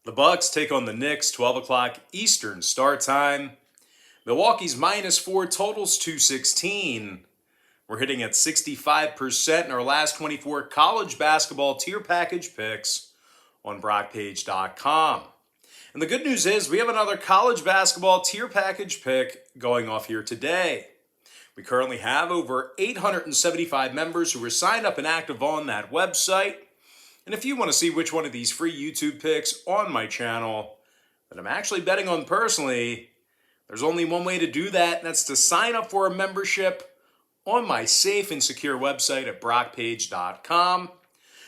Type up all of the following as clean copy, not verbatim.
The Bucks take on the Knicks, 12 o'clock Eastern start time. Milwaukee's -4 totals 216. We're hitting at 65% in our last 24 college basketball tier package picks on BrockPage.com. And the good news is we have another college basketball tier package pick going off here today. We currently have over 875 members who are signed up and active on that website. And if you want to see which one of these free YouTube picks on my channel that I'm actually betting on personally, there's only one way to do that, and that's to sign up for a membership on my safe and secure website at BrockPage.com.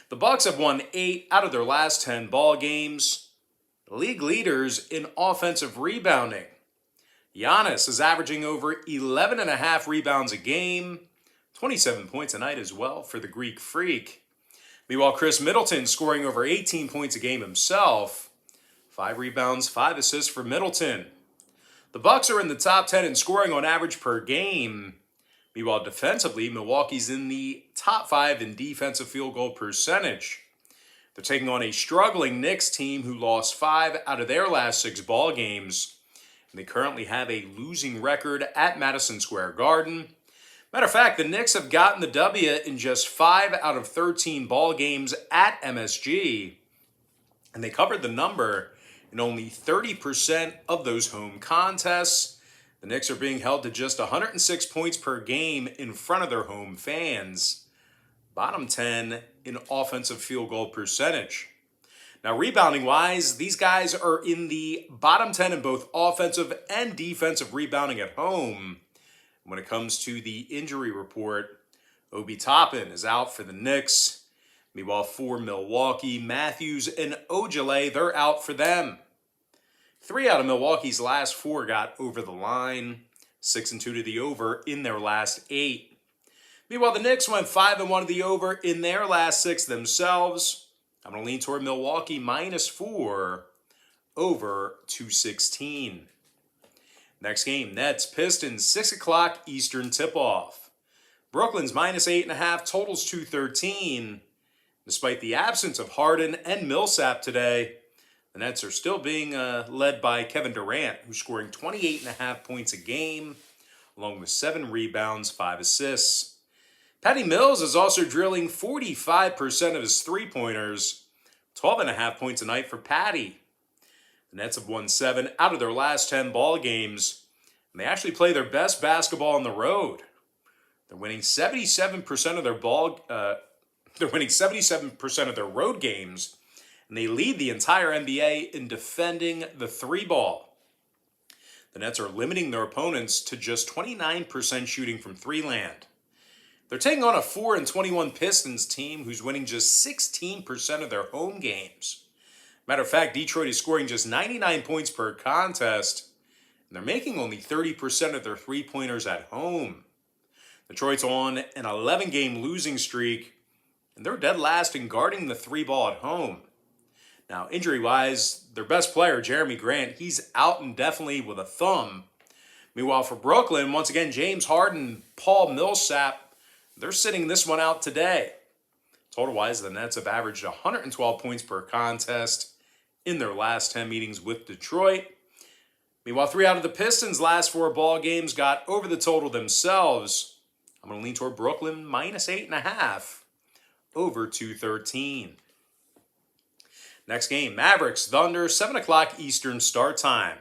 The Bucks have won 8 out of their last 10 ball games. The league leaders in offensive rebounding. Giannis is averaging over 11.5 rebounds a game, 27 points a night as well for the Greek Freak. Meanwhile, Chris Middleton scoring over 18 points a game himself. 5 rebounds, 5 assists for Middleton. The Bucks are in the top 10 in scoring on average per game. Meanwhile, defensively, Milwaukee's in the top 5 in defensive field goal percentage. They're taking on a struggling Knicks team who lost 5 out of their last 6 ball games. And they currently have a losing record at Madison Square Garden. Matter of fact, the Knicks have gotten the W in just 5 out of 13 ball games at MSG, and they covered the number in only 30% of those home contests. The Knicks are being held to just 106 points per game in front of their home fans. Bottom 10 in offensive field goal percentage. Now, rebounding-wise, these guys are in the bottom 10 in both offensive and defensive rebounding at home. When it comes to the injury report, Obi Toppin is out for the Knicks. Meanwhile, for Milwaukee, Matthews and Ojale, they're out for them. 3 out of Milwaukee's last 4 got over the line, 6-2 to the over in their last 8. Meanwhile, the Knicks went 5-1 to the over in their last 6 themselves. I'm going to lean toward Milwaukee -4 over 216. Next game, Nets, Pistons, 6 o'clock Eastern tip-off. Brooklyn's -8.5, totals 213. Despite the absence of Harden and Millsap today, the Nets are still being led by Kevin Durant, who's scoring 28.5 points a game, along with 7 rebounds, 5 assists. Patty Mills is also drilling 45% of his three-pointers, 12.5 points a night for Patty. The Nets have won 7 out of their last 10 ball games, and they actually play their best basketball on the road. They're winning 77% of their road games, and they lead the entire NBA in defending the 3-ball. The Nets are limiting their opponents to just 29% shooting from 3-land. They're taking on a 4-21 Pistons team who's winning just 16% of their home games. Matter of fact, Detroit is scoring just 99 points per contest, and they're making only 30% of their three-pointers at home. Detroit's on an 11-game losing streak, and they're dead last in guarding the 3-ball at home. Now, injury-wise, their best player, Jeremy Grant, he's out indefinitely with a thumb. Meanwhile, for Brooklyn, once again, James Harden, Paul Millsap, they're sitting this one out today. Total-wise, the Nets have averaged 112 points per contest in their last 10 meetings with Detroit. Meanwhile, 3 out of the Pistons' last 4 ball games got over the total themselves. I'm going to lean toward Brooklyn -8.5 over 213. Next game, Mavericks, Thunder, 7 o'clock Eastern start time.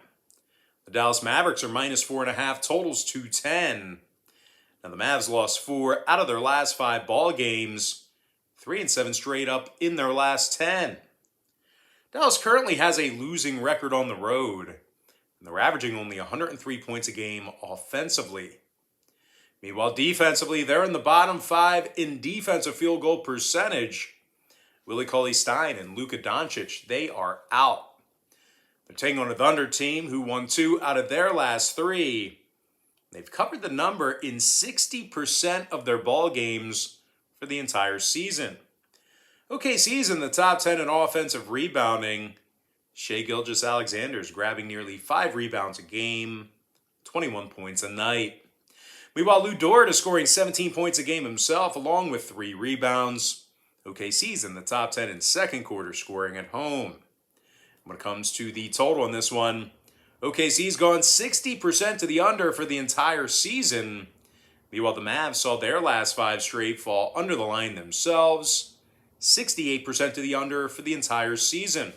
The Dallas Mavericks are -4.5, totals 210. Now, the Mavs lost 4 out of their last 5 ball games, 3-7 straight up in their last 10. Dallas currently has a losing record on the road, and they're averaging only 103 points a game offensively. Meanwhile, defensively, they're in the bottom 5 in defensive field goal percentage. Willie Cauley-Stein and Luka Doncic, they are out. They're taking on a Thunder team who won 2 out of their last 3. They've covered the number in 60% of their ball games for the entire season. OKC's in the top 10 in offensive rebounding. Shai Gilgeous-Alexander is grabbing nearly 5 rebounds a game, 21 points a night. Meanwhile, Lou Dort is scoring 17 points a game himself, along with 3 rebounds. OKC's in the top 10 in second quarter scoring at home. When it comes to the total in this one, OKC's gone 60% to the under for the entire season. Meanwhile, the Mavs saw their last 5 straight fall under the line themselves. 68% to the under for the entire season.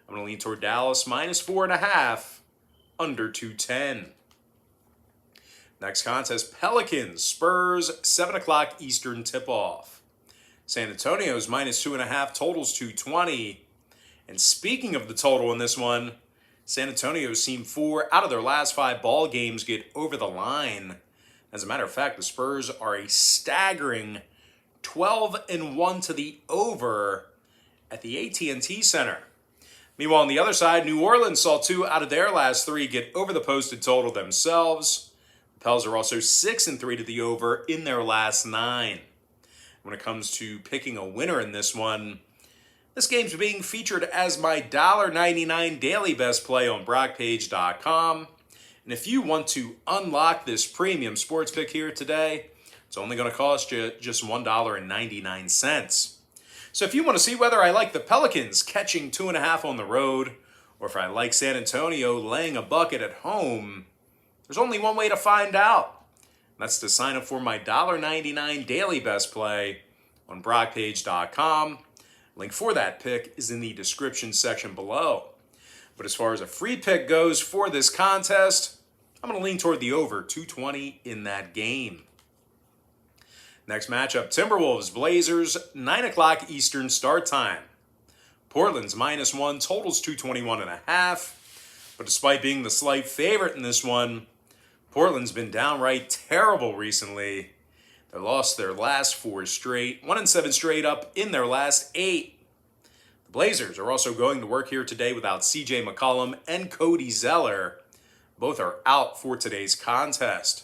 I'm going to lean toward Dallas -4.5, under 210. Next contest, Pelicans, Spurs, 7 o'clock Eastern tip-off. San Antonio's -2.5, totals 220. And speaking of the total in this one, San Antonio's seen 4 out of their last 5 ball games get over the line. As a matter of fact, the Spurs are a staggering 12-1 to the over at the AT&T Center. Meanwhile, on the other side, New Orleans saw 2 out of their last 3 get over the posted total themselves. The Pels are also 6-3 to the over in their last 9. When it comes to picking a winner in this one, this game's being featured as my $1.99 daily best play on BrockPage.com. And if you want to unlock this premium sports pick here today, it's only going to cost you just $1.99. So if you want to see whether I like the Pelicans catching 2.5 on the road, or if I like San Antonio laying a bucket at home, there's only one way to find out. That's to sign up for my $1.99 daily best play on BrockPage.com. Link for that pick is in the description section below. But as far as a free pick goes for this contest, I'm going to lean toward the over 220 in that game. Next matchup, Timberwolves, Blazers, 9 o'clock Eastern start time. Portland's -1, totals 221.5. But despite being the slight favorite in this one, Portland's been downright terrible recently. They lost their last 4 straight, 1-7 straight up in their last 8. The Blazers are also going to work here today without CJ McCollum and Cody Zeller. Both are out for today's contest.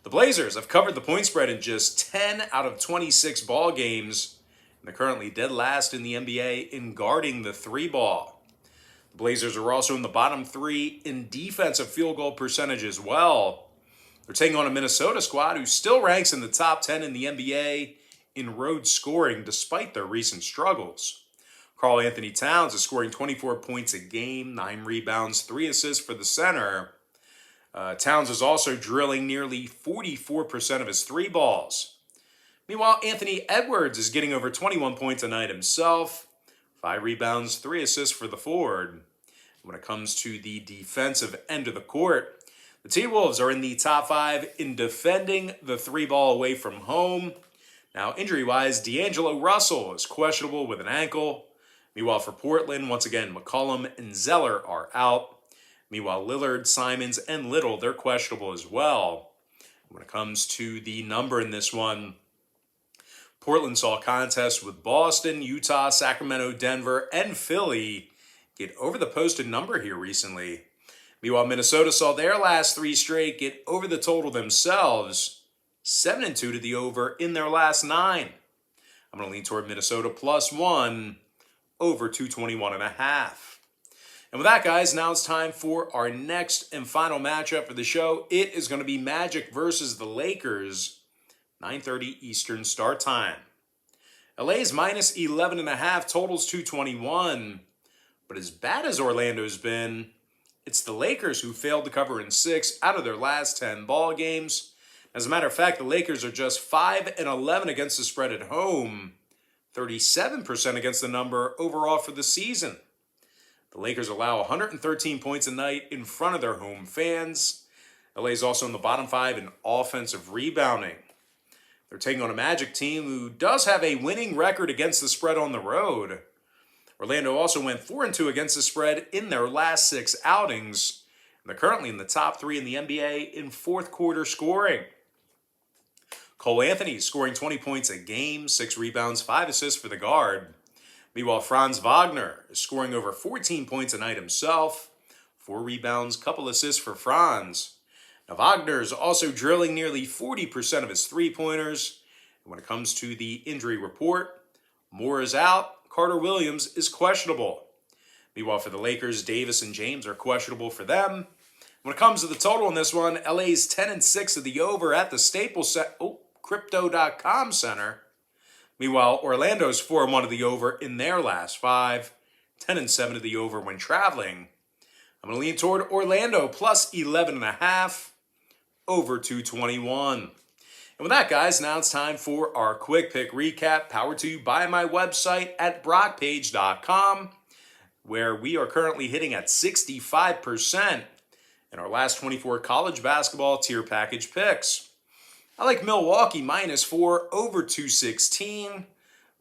The Blazers have covered the point spread in just 10 out of 26 ball games, and they're currently dead last in the NBA in guarding the 3-ball. The Blazers are also in the bottom 3 in defensive field goal percentage as well. They're taking on a Minnesota squad who still ranks in the top 10 in the NBA in road scoring despite their recent struggles. Karl Anthony Towns is scoring 24 points a game, 9 rebounds, 3 assists for the center. Towns is also drilling nearly 44% of his 3 balls. Meanwhile, Anthony Edwards is getting over 21 points a night himself, 5 rebounds, 3 assists for the forward. When it comes to the defensive end of the court, the T-Wolves are in the top 5 in defending the 3-ball away from home. Now, injury-wise, D'Angelo Russell is questionable with an ankle. Meanwhile, for Portland, once again, McCollum and Zeller are out. Meanwhile, Lillard, Simons, and Little, they're questionable as well. When it comes to the number in this one, Portland saw contests with Boston, Utah, Sacramento, Denver, and Philly get over the posted number here recently. Meanwhile, Minnesota saw their last 3 straight get over the total themselves, 7-2 to the over in their last 9. I'm going to lean toward Minnesota +1, over 221.5. And with that, guys, now it's time for our next and final matchup for the show. It is going to be Magic versus the Lakers, 9:30 Eastern start time. LA's -11.5, totals 221. But as bad as Orlando's been, it's the Lakers who failed to cover in 6 out of their last 10 ball games. As a matter of fact, the Lakers are just 5-11 against the spread at home, 37% against the number overall for the season. The Lakers allow 113 points a night in front of their home fans. LA is also in the bottom 5 in offensive rebounding. They're taking on a Magic team who does have a winning record against the spread on the road. Orlando also went 4-2 against the spread in their last 6 outings. And they're currently in the top 3 in the NBA in fourth quarter scoring. Cole Anthony scoring 20 points a game, 6 rebounds, 5 assists for the guard. Meanwhile, Franz Wagner is scoring over 14 points a night himself, 4 rebounds, couple assists for Franz. Now, Wagner is also drilling nearly 40% of his 3-pointers. And when it comes to the injury report, Moore is out, Carter Williams is questionable. Meanwhile, for the Lakers, Davis and James are questionable for them. When it comes to the total in this one, LA's 10-6 to the over at the Staples Crypto.com Center. Meanwhile, Orlando's 4-1 to the over in their last 5, 10-7 to the over when traveling. I'm going to lean toward Orlando plus 11.5, over 221. And with that, guys, now it's time for our quick pick recap, powered to you by my website at brockpage.com, where we are currently hitting at 65% in our last 24 college basketball tier package picks. I like Milwaukee -4, over 216.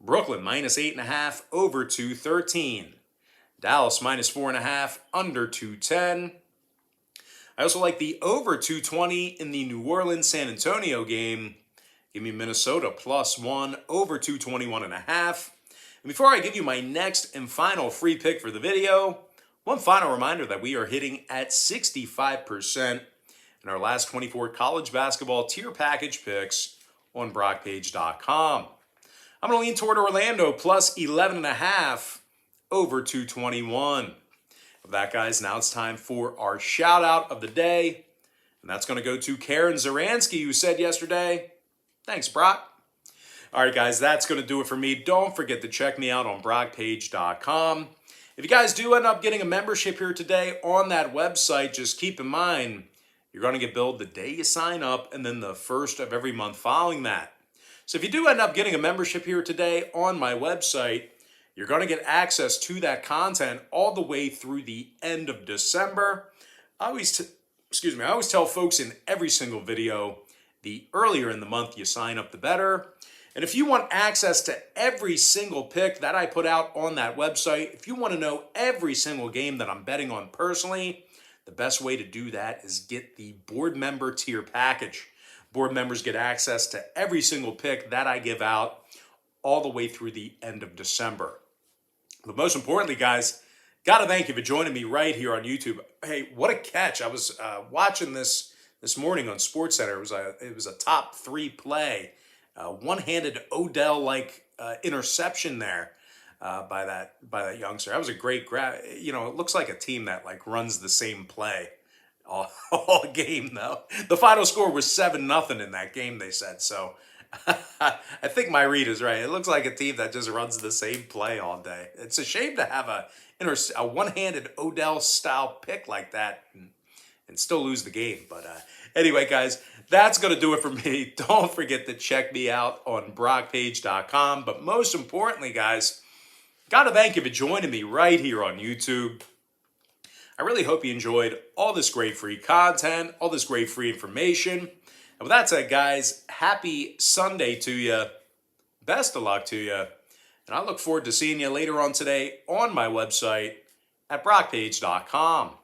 Brooklyn -8.5, over 213. Dallas -4.5, under 210. I also like the over 220 in the New Orleans-San Antonio game. Give me Minnesota +1, over 221.5. And before I give you my next and final free pick for the video, one final reminder that we are hitting at 65% in our last 24 college basketball tier package picks on brockpage.com. I'm going to lean toward Orlando plus 11.5, over 221. With that, guys, now it's time for our shout out of the day. And that's going to go to Karen Zaransky, who said yesterday, "Thanks, Brock." All right, guys, that's going to do it for me. Don't forget to check me out on brockpage.com. If you guys do end up getting a membership here today on that website, just keep in mind, you're going to get billed the day you sign up and then the first of every month following that. So if you do end up getting a membership here today on my website, you're going to get access to that content all the way through the end of December. I always tell folks in every single video, the earlier in the month you sign up, the better. And if you want access to every single pick that I put out on that website, if you want to know every single game that I'm betting on personally, the best way to do that is get the board member tier package. Board members get access to every single pick that I give out all the way through the end of December. But most importantly, guys, got to thank you for joining me right here on YouTube. Hey, what a catch. I was watching this morning on SportsCenter. It was a top 3 play. One-handed Odell-like interception there by that youngster. That was a great grab. You know, it looks like a team that runs the same play all game, though. The final score was 7-0 in that game, they said. So I think my read is right. It looks like a team that just runs the same play all day. It's a shame to have a one-handed Odell-style pick like that and still lose the game. But anyway, guys, that's going to do it for me. Don't forget to check me out on brockpage.com. But most importantly, guys, got to thank you for joining me right here on YouTube. I really hope you enjoyed all this great free content, all this great free information. And with that said, guys, happy Sunday to you. Best of luck to you. And I look forward to seeing you later on today on my website at brockpage.com.